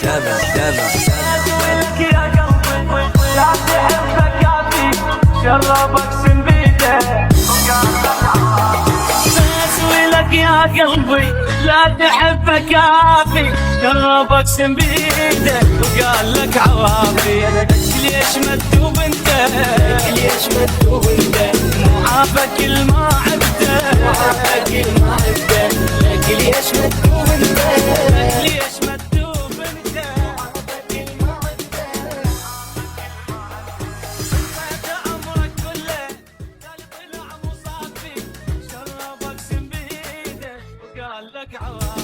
لك يا قلبي لا تحبك كافي، شرب اقسم بيده اسوي لك يا قلبي لا تحبك كافي، شرب اقسم بيده وقال لك عوافي. ليش ما تدوب انت، ليش ما تدوب انت، معافك الما عبده، معافك الما عبده، لك ليش ما تدوب انت، ليش ما تدوب انت، معافك الما عبده. بعد عمرك كله قلبي طلع مصافي، شرب اقسم بيده وقال لك عوافي.